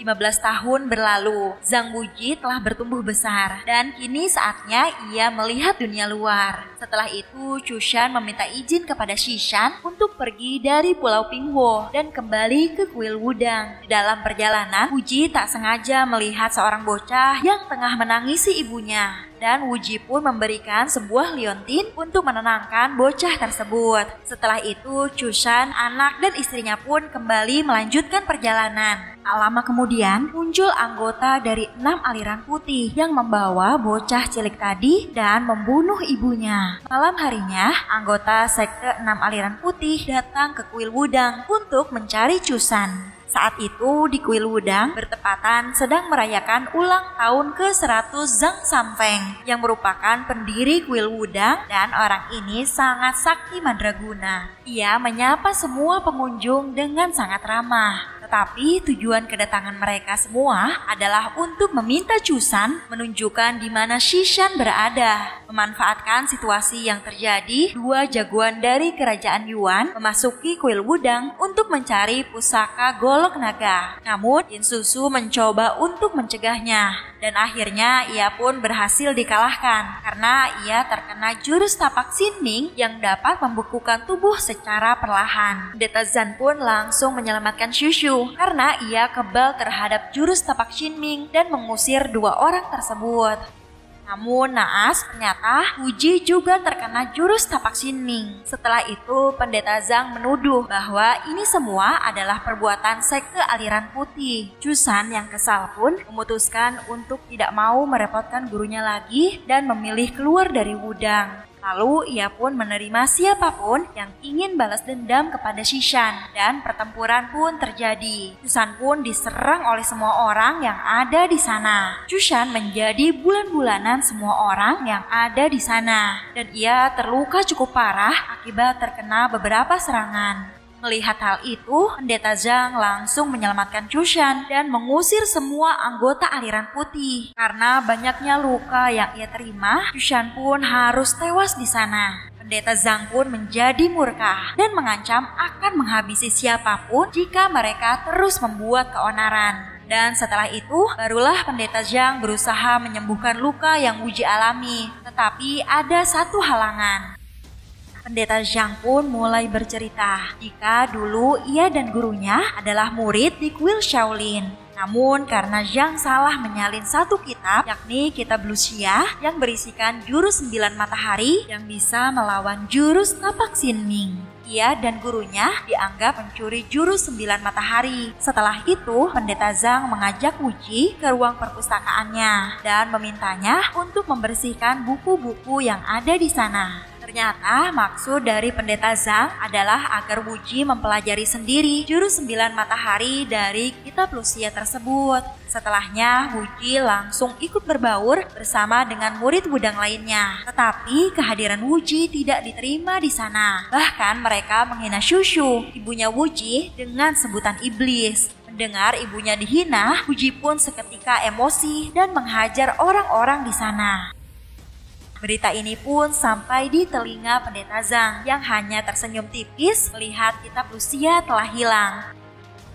15 tahun berlalu, Zhang Wuji telah bertumbuh besar dan kini saatnya ia melihat dunia luar. Setelah itu, Chushan meminta izin kepada Xishan untuk pergi dari Pulau Pingwo dan kembali ke kuil Wudang. Di dalam perjalanan, Wuji tak sengaja melihat seorang bocah yang tengah menangisi ibunya. Dan Wuji pun memberikan sebuah liontin untuk menenangkan bocah tersebut. Setelah itu, Chushan, anak dan istrinya pun kembali melanjutkan perjalanan. Tak lama kemudian, muncul anggota dari 6 aliran putih yang membawa bocah cilik tadi dan membunuh ibunya. Malam harinya, anggota sekte 6 aliran putih datang ke kuil Wudang untuk mencari Chushan. Saat itu di kuil Wudang bertepatan sedang merayakan ulang tahun ke-100 Zhang Samfeng yang merupakan pendiri kuil Wudang, dan orang ini sangat sakti mandraguna. Ia menyapa semua pengunjung dengan sangat ramah. Tetapi tujuan kedatangan mereka semua adalah untuk meminta Chushan menunjukkan di mana Xishan berada. Memanfaatkan situasi yang terjadi, 2 jagoan dari kerajaan Yuan memasuki kuil Wudang untuk mencari pusaka golok naga. Namun, Yin Susu mencoba untuk mencegahnya dan akhirnya ia pun berhasil dikalahkan karena ia terkena jurus tapak Xin Ming yang dapat membekukan tubuh secara perlahan. Pendeta Zhan pun langsung menyelamatkan Shushu karena ia kebal terhadap jurus tapak Xin Ming dan mengusir 2 orang tersebut. Namun naas, ternyata Wuji juga terkena jurus tapak Xin Ming. Setelah itu, pendeta Zhang menuduh bahwa ini semua adalah perbuatan sekte aliran putih. Chushan yang kesal pun memutuskan untuk tidak mau merepotkan gurunya lagi dan memilih keluar dari Wudang. Lalu ia pun menerima siapapun yang ingin balas dendam kepada Xishan dan pertempuran pun terjadi. Chushan pun diserang oleh semua orang yang ada di sana. Chushan menjadi bulan-bulanan semua orang yang ada di sana dan ia terluka cukup parah akibat terkena beberapa serangan. Melihat hal itu, pendeta Zhang langsung menyelamatkan Chushan dan mengusir semua anggota aliran putih. Karena banyaknya luka yang ia terima, Chushan pun harus tewas di sana. Pendeta Zhang pun menjadi murka dan mengancam akan menghabisi siapapun jika mereka terus membuat keonaran. Dan setelah itu, barulah pendeta Zhang berusaha menyembuhkan luka yang Wuji alami. Tetapi ada satu halangan. Pendeta Zhang pun mulai bercerita jika dulu ia dan gurunya adalah murid di kuil Shaolin. Namun karena Zhang salah menyalin satu kitab, yakni kitab Lucia yang berisikan jurus 9 matahari yang bisa melawan jurus tapak Xin Ming. Ia dan gurunya dianggap mencuri jurus 9 matahari. Setelah itu, pendeta Zhang mengajak Wuji ke ruang perpustakaannya dan memintanya untuk membersihkan buku-buku yang ada di sana. Ternyata maksud dari pendeta Zhang adalah agar Wuji mempelajari sendiri jurus 9 matahari dari kitab Lucia tersebut. Setelahnya, Wuji langsung ikut berbaur bersama dengan murid Wudang lainnya. Tetapi kehadiran Wuji tidak diterima di sana. Bahkan mereka menghina Shushu, ibunya Wuji, dengan sebutan iblis. Mendengar ibunya dihina, Wuji pun seketika emosi dan menghajar orang-orang di sana. Berita ini pun sampai di telinga pendeta Zhang yang hanya tersenyum tipis melihat kitab Lucia telah hilang.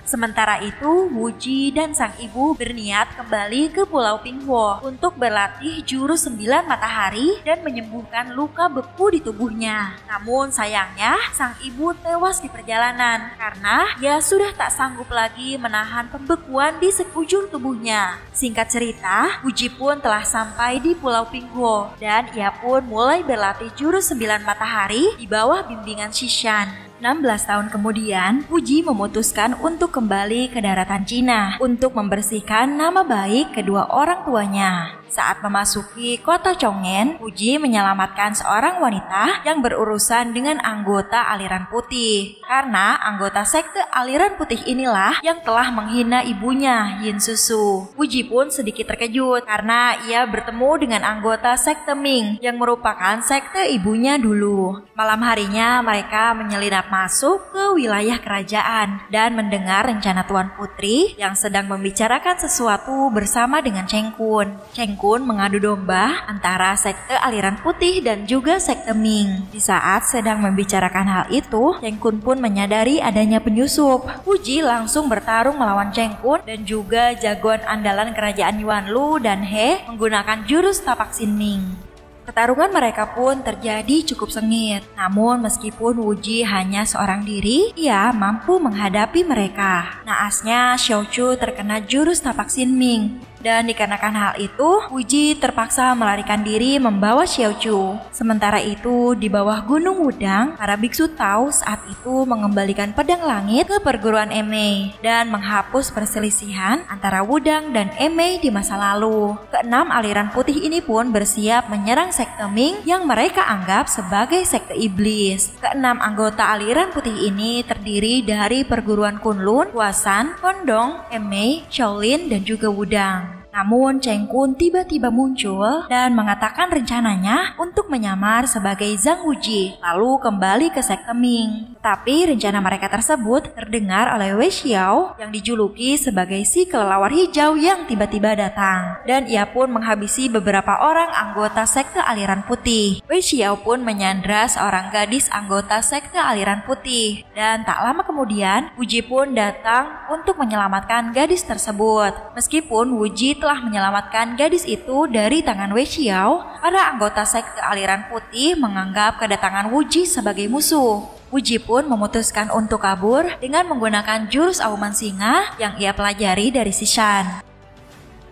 Sementara itu, Wuji dan sang ibu berniat kembali ke Pulau Pingwo untuk berlatih jurus 9 matahari dan menyembuhkan luka beku di tubuhnya. Namun sayangnya, sang ibu tewas di perjalanan karena ia sudah tak sanggup lagi menahan pembekuan di sekujur tubuhnya. Singkat cerita, Wuji pun telah sampai di Pulau Pingwo dan ia pun mulai berlatih jurus 9 matahari di bawah bimbingan Xishan. 16 tahun kemudian, Wuji memutuskan untuk kembali ke daratan Cina untuk membersihkan nama baik kedua orang tuanya. Saat memasuki kota Chong'an, Wuji menyelamatkan seorang wanita yang berurusan dengan anggota aliran putih. Karena anggota sekte aliran putih inilah yang telah menghina ibunya, Yin Susu. Wuji pun sedikit terkejut karena ia bertemu dengan anggota sekte Ming yang merupakan sekte ibunya dulu. Malam harinya mereka menyelinap masuk ke wilayah kerajaan dan mendengar rencana Tuan Putri yang sedang membicarakan sesuatu bersama dengan Cheng Kun. Cheng Kun mengadu domba antara sekte aliran putih dan juga sekte Ming. Di saat sedang membicarakan hal itu, Cheng Kun pun menyadari adanya penyusup. Wu Ji langsung bertarung melawan Cheng Kun dan juga jagoan andalan kerajaan Yuan Lu dan He menggunakan jurus tapak Sin Ming. Pertarungan mereka pun terjadi cukup sengit. Namun meskipun Wu Ji hanya seorang diri, ia mampu menghadapi mereka. Naasnya Xiao Chu terkena jurus tapak Sin Ming. Dan dikarenakan hal itu, Wu Ji terpaksa melarikan diri membawa Xiao Chu. Sementara itu, di bawah Gunung Wudang, para biksu Tao saat itu mengembalikan pedang langit ke perguruan Emei dan menghapus perselisihan antara Wudang dan Emei di masa lalu. Keenam aliran putih ini pun bersiap menyerang sekte Ming yang mereka anggap sebagai sekte iblis. Keenam anggota aliran putih ini terdiri dari perguruan Kunlun, Huasan, Kondong, Emei, Shaolin, dan juga Wudang. Namun Cheng Kun tiba-tiba muncul dan mengatakan rencananya untuk menyamar sebagai Zhang Wuji lalu kembali ke sekte Ming. Tapi rencana mereka tersebut terdengar oleh Wei Xiao yang dijuluki sebagai si kelelawar hijau yang tiba-tiba datang. Dan ia pun menghabisi beberapa orang anggota sekte aliran putih. Wei Xiao pun menyandra seorang gadis anggota sekte aliran putih. Dan tak lama kemudian Wuji pun datang untuk menyelamatkan gadis tersebut. Meskipun Wuji telah menyelamatkan gadis itu dari tangan Wei Xiao, para anggota sekte aliran putih menganggap kedatangan Wu Ji sebagai musuh. Wu Ji pun memutuskan untuk kabur dengan menggunakan jurus auman singa yang ia pelajari dari Sishan.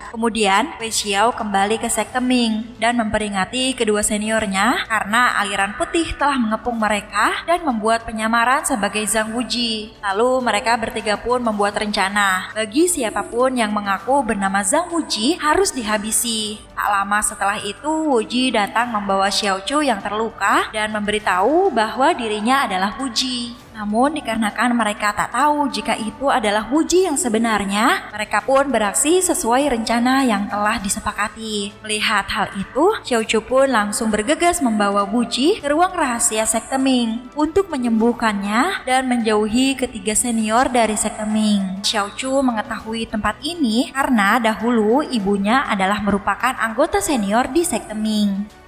Kemudian Wei Xiao kembali ke sekte Ming dan memperingati kedua seniornya karena aliran putih telah mengepung mereka dan membuat penyamaran sebagai Zhang Wuji. Lalu mereka bertiga pun membuat rencana bagi siapapun yang mengaku bernama Zhang Wuji harus dihabisi. Tak lama setelah itu Wuji datang membawa Xiao Chu yang terluka dan memberitahu bahwa dirinya adalah Wuji. Namun dikarenakan mereka tak tahu jika itu adalah Wu Ji yang sebenarnya, mereka pun beraksi sesuai rencana yang telah disepakati. Melihat hal itu, Xiao Chu pun langsung bergegas membawa Wu Ji ke ruang rahasia sekte Ming untuk menyembuhkannya dan menjauhi ketiga senior dari sekte Ming. Xiao Chu mengetahui tempat ini karena dahulu ibunya adalah merupakan anggota senior di sekte Ming.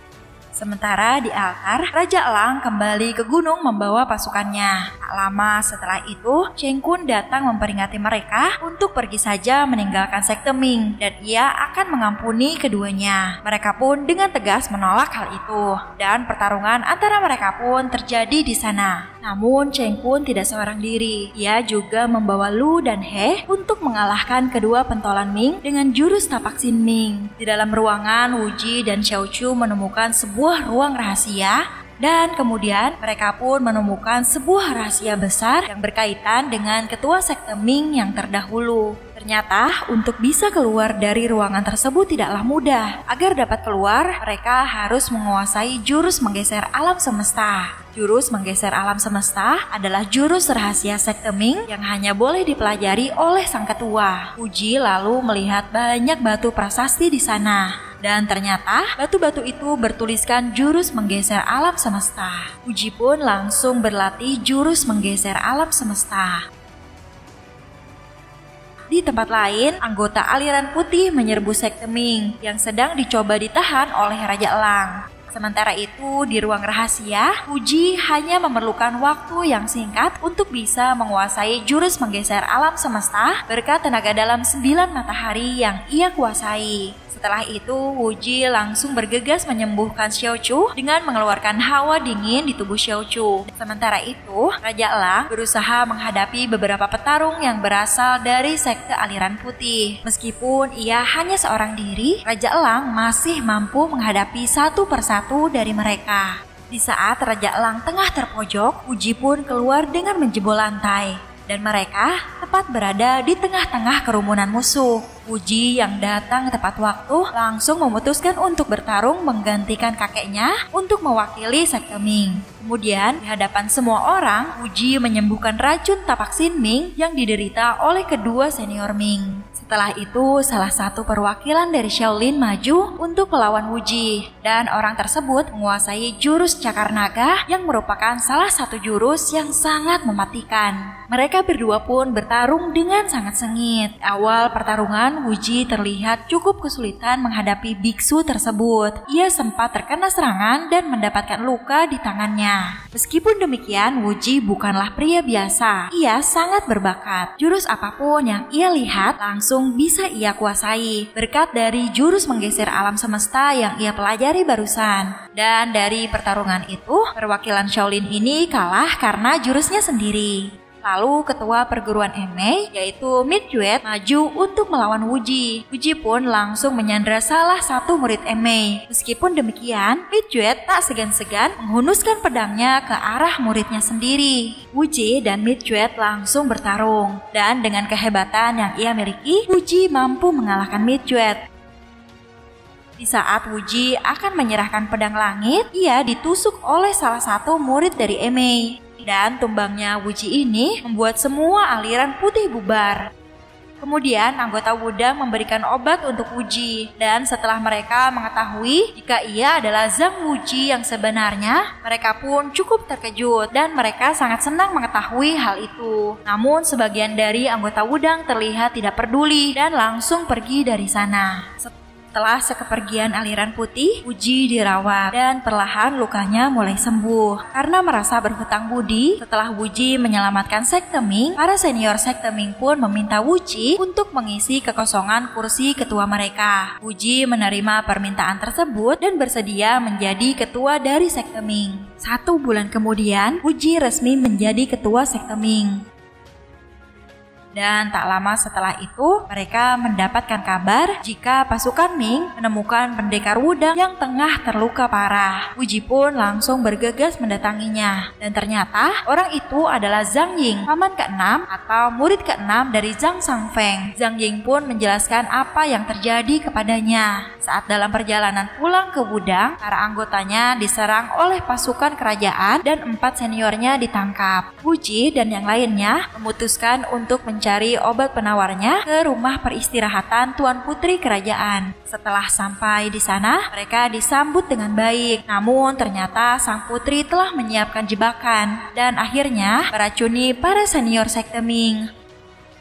Sementara di altar, Raja Elang kembali ke gunung membawa pasukannya. Tak lama setelah itu, Cheng Kun datang memperingati mereka untuk pergi saja meninggalkan sekte Ming dan ia akan mengampuni keduanya. Mereka pun dengan tegas menolak hal itu dan pertarungan antara mereka pun terjadi di sana. Namun Cheng Kun tidak seorang diri. Ia juga membawa Lu dan He untuk mengalahkan kedua pentolan Ming dengan jurus tapak Sin Ming. Di dalam ruangan, Wu Ji dan Xiao Chu menemukan sebuah ruang rahasia dan kemudian mereka pun menemukan sebuah rahasia besar yang berkaitan dengan ketua sekte Ming yang terdahulu. Ternyata untuk bisa keluar dari ruangan tersebut tidaklah mudah. Agar dapat keluar, mereka harus menguasai jurus menggeser alam semesta. Jurus menggeser alam semesta adalah jurus rahasia sekte Ming yang hanya boleh dipelajari oleh sang ketua. Wu Ji lalu melihat banyak batu prasasti di sana. Dan ternyata batu-batu itu bertuliskan jurus menggeser alam semesta. Wu Ji pun langsung berlatih jurus menggeser alam semesta. Di tempat lain, anggota aliran putih menyerbu sekte Ming yang sedang dicoba ditahan oleh Raja Elang. Sementara itu, di ruang rahasia, Wu Ji hanya memerlukan waktu yang singkat untuk bisa menguasai jurus menggeser alam semesta berkat tenaga dalam 9 matahari yang ia kuasai. Setelah itu, Wu Ji langsung bergegas menyembuhkan Xiao Chu dengan mengeluarkan hawa dingin di tubuh Xiao Chu. Sementara itu, Raja Elang berusaha menghadapi beberapa petarung yang berasal dari sekte aliran putih. Meskipun ia hanya seorang diri, Raja Elang masih mampu menghadapi satu persatu dari mereka. Di saat Raja Elang tengah terpojok, Wu Ji pun keluar dengan menjebol lantai. Dan mereka tepat berada di tengah-tengah kerumunan musuh. Wu Ji yang datang tepat waktu langsung memutuskan untuk bertarung menggantikan kakeknya untuk mewakili sekte Ming. Kemudian di hadapan semua orang, Wu Ji menyembuhkan racun tapak Sin Ming yang diderita oleh kedua senior Ming. Setelah itu, salah satu perwakilan dari Shaolin maju untuk melawan Wuji, dan orang tersebut menguasai jurus cakar naga yang merupakan salah satu jurus yang sangat mematikan. Mereka berdua pun bertarung dengan sangat sengit. Awal pertarungan, Wuji terlihat cukup kesulitan menghadapi biksu tersebut. Ia sempat terkena serangan dan mendapatkan luka di tangannya. Meskipun demikian, Wuji bukanlah pria biasa. Ia sangat berbakat. Jurus apapun yang ia lihat langsung bisa ia kuasai berkat dari jurus menggeser alam semesta yang ia pelajari barusan. Dan dari pertarungan itu, perwakilan Shaolin ini kalah karena jurusnya sendiri. Lalu ketua perguruan Enmei yaitu Midget maju untuk melawan Wuji. Wuji pun langsung menyandra salah satu murid Enmei. Meskipun demikian, Midget tak segan-segan menghunuskan pedangnya ke arah muridnya sendiri. Wuji dan Midget langsung bertarung, dan dengan kehebatan yang ia miliki, Wuji mampu mengalahkan Midget. Di saat Wuji akan menyerahkan pedang langit, ia ditusuk oleh salah satu murid dari Enmei. Dan tumbangnya Wuji ini membuat semua aliran putih bubar. Kemudian anggota Wudang memberikan obat untuk Wuji, dan setelah mereka mengetahui jika ia adalah Zhang Wuji yang sebenarnya, mereka pun cukup terkejut dan mereka sangat senang mengetahui hal itu. Namun sebagian dari anggota Wudang terlihat tidak peduli dan langsung pergi dari sana. Setelah sekepergian aliran putih, Wuji dirawat dan perlahan lukanya mulai sembuh. Karena merasa berhutang budi, setelah Wuji menyelamatkan sekte Ming, para senior sekte Ming pun meminta Wuji untuk mengisi kekosongan kursi ketua mereka. Wuji menerima permintaan tersebut dan bersedia menjadi ketua dari sekte Ming. 1 bulan kemudian, Wuji resmi menjadi ketua sekte Ming. Dan tak lama setelah itu, mereka mendapatkan kabar jika pasukan Ming menemukan pendekar Wudang yang tengah terluka parah. Wuji pun langsung bergegas mendatanginya. Dan ternyata orang itu adalah Zhang Ying, paman ke-6 atau murid ke-6 dari Zhang Shangfeng. Zhang Ying pun menjelaskan apa yang terjadi kepadanya. Saat dalam perjalanan pulang ke Wudang, para anggotanya diserang oleh pasukan kerajaan dan 4 seniornya ditangkap. Wuji dan yang lainnya memutuskan untuk mencari obat penawarnya ke rumah peristirahatan Tuan Putri Kerajaan. Setelah sampai di sana, mereka disambut dengan baik. Namun ternyata sang putri telah menyiapkan jebakan dan akhirnya meracuni para senior sekte Ming.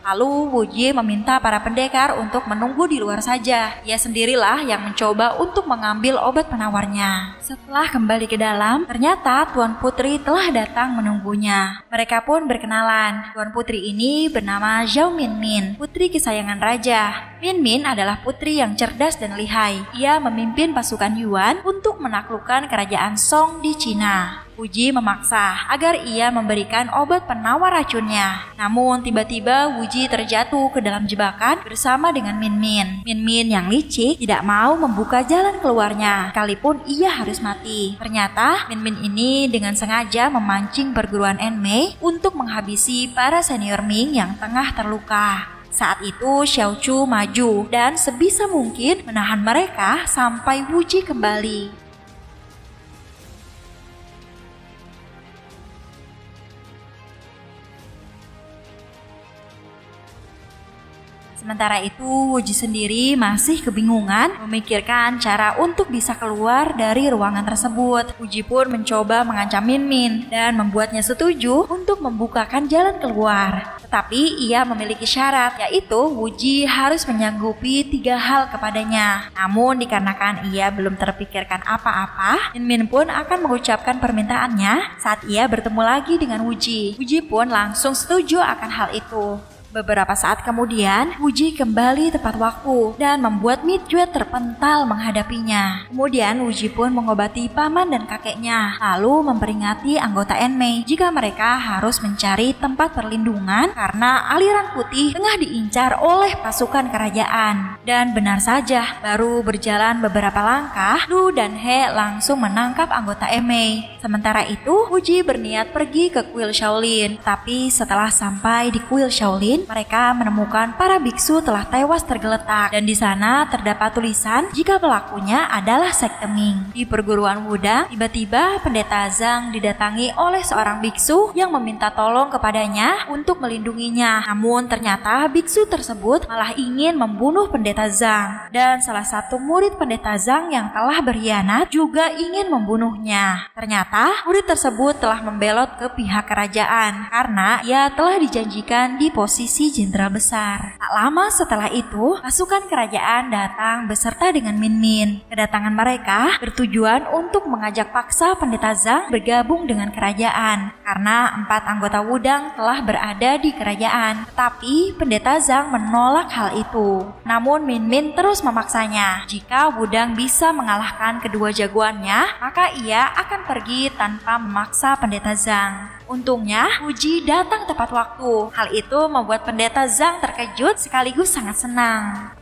Lalu Wuji meminta para pendekar untuk menunggu di luar saja. Ia sendirilah yang mencoba untuk mengambil obat penawarnya. Setelah kembali ke dalam, ternyata Tuan Putri telah datang menunggunya. Mereka pun berkenalan. Tuan Putri ini bernama Zhao Minmin, putri kesayangan raja. Minmin adalah putri yang cerdas dan lihai. Ia memimpin pasukan Yuan untuk menaklukkan kerajaan Song di Cina. Wuji memaksa agar ia memberikan obat penawar racunnya. Namun tiba-tiba Wuji terjatuh ke dalam jebakan bersama dengan Minmin. Minmin yang licik tidak mau membuka jalan keluarnya, sekalipun ia harus mati. Ternyata Minmin ini dengan sengaja memancing perguruan Enmei untuk menghabisi para senior Ming yang tengah terluka. Saat itu Xiao Chu maju dan sebisa mungkin menahan mereka sampai Wuji kembali. Sementara itu, Wuji sendiri masih kebingungan memikirkan cara untuk bisa keluar dari ruangan tersebut. Wuji pun mencoba mengancam Minmin dan membuatnya setuju untuk membukakan jalan keluar. Tetapi ia memiliki syarat, yaitu Wuji harus menyanggupi 3 hal kepadanya. Namun dikarenakan ia belum terpikirkan apa-apa, Minmin pun akan mengucapkan permintaannya saat ia bertemu lagi dengan Wuji. Wuji pun langsung setuju akan hal itu. Beberapa saat kemudian, Wuji kembali tepat waktu dan membuat Midget terpental menghadapinya. Kemudian Wuji pun mengobati paman dan kakeknya, lalu memperingati anggota Enmei jika mereka harus mencari tempat perlindungan karena aliran putih tengah diincar oleh pasukan kerajaan. Dan benar saja, baru berjalan beberapa langkah, Lu dan He langsung menangkap anggota Enmei. Sementara itu, Wuji berniat pergi ke kuil Shaolin, tapi setelah sampai di kuil Shaolin, Min, mereka menemukan para biksu telah tewas tergeletak dan di sana terdapat tulisan jika pelakunya adalah sekte Ming. Di perguruan Wudang, tiba-tiba pendeta Zhang didatangi oleh seorang biksu yang meminta tolong kepadanya untuk melindunginya. Namun ternyata biksu tersebut malah ingin membunuh pendeta Zhang dan salah satu murid pendeta Zhang yang telah berkhianat juga ingin membunuhnya. Ternyata murid tersebut telah membelot ke pihak kerajaan karena ia telah dijanjikan di posisi jenderal besar. Tak lama setelah itu, pasukan kerajaan datang beserta dengan Min Min. Kedatangan mereka bertujuan untuk mengajak paksa pendeta Zhang bergabung dengan kerajaan karena 4 anggota Wudang telah berada di kerajaan. Tetapi pendeta Zhang menolak hal itu. Namun Min Min terus memaksanya. Jika Wudang bisa mengalahkan kedua jagoannya, maka ia akan pergi tanpa memaksa pendeta Zhang. Untungnya, Wuji datang tepat waktu. Hal itu membuat pendeta Zhang terkejut sekaligus sangat senang.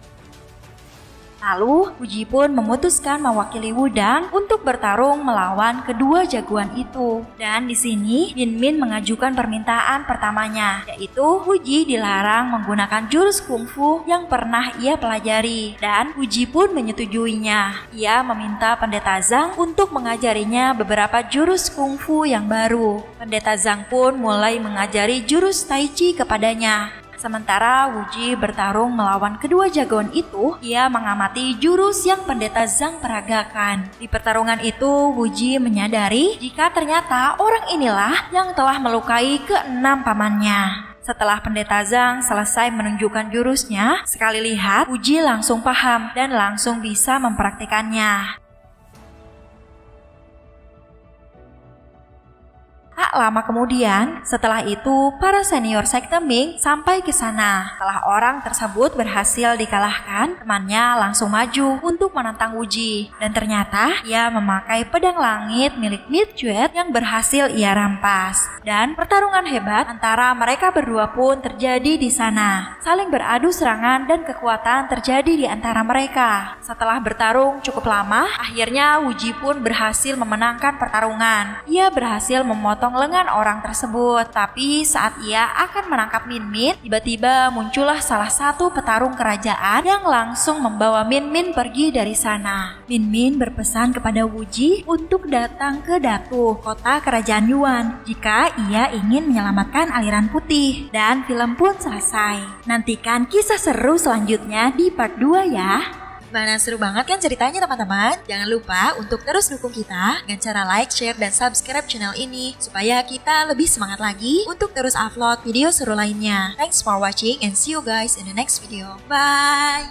Lalu, Wuji pun memutuskan mewakili Wudang untuk bertarung melawan kedua jagoan itu. Dan di sini, Min Min mengajukan permintaan pertamanya, yaitu Wuji dilarang menggunakan jurus kungfu yang pernah ia pelajari. Dan Wuji pun menyetujuinya. Ia meminta pendeta Zhang untuk mengajarinya beberapa jurus kungfu yang baru. Pendeta Zhang pun mulai mengajari jurus Tai Chi kepadanya. Sementara Wuji bertarung melawan kedua jagoan itu, ia mengamati jurus yang pendeta Zhang peragakan. Di pertarungan itu, Wuji menyadari jika ternyata orang inilah yang telah melukai ke-6 pamannya. Setelah pendeta Zhang selesai menunjukkan jurusnya, sekali lihat Wuji langsung paham dan langsung bisa mempraktikannya. Tak lama kemudian, setelah itu para senior sekte Ming sampai ke sana. Setelah orang tersebut berhasil dikalahkan, temannya langsung maju untuk menantang Wuji. Dan ternyata ia memakai pedang langit milik Midjuet yang berhasil ia rampas. Dan pertarungan hebat antara mereka berdua pun terjadi di sana. Saling beradu serangan dan kekuatan terjadi di antara mereka. Setelah bertarung cukup lama, akhirnya Wuji pun berhasil memenangkan pertarungan. Ia berhasil memotong lengan orang tersebut. Tapi saat ia akan menangkap Min Min, tiba-tiba muncullah salah satu petarung kerajaan yang langsung membawa Min Min pergi dari sana. Min Min berpesan kepada Wuji untuk datang ke Datu, kota kerajaan Yuan, jika ia ingin menyelamatkan aliran putih. Dan film pun selesai. Nantikan kisah seru selanjutnya di part 2 ya. Mana seru banget kan ceritanya teman-teman? Jangan lupa untuk terus dukung kita dengan cara like, share, dan subscribe channel ini supaya kita lebih semangat lagi untuk terus upload video seru lainnya. Thanks for watching and see you guys in the next video. Bye!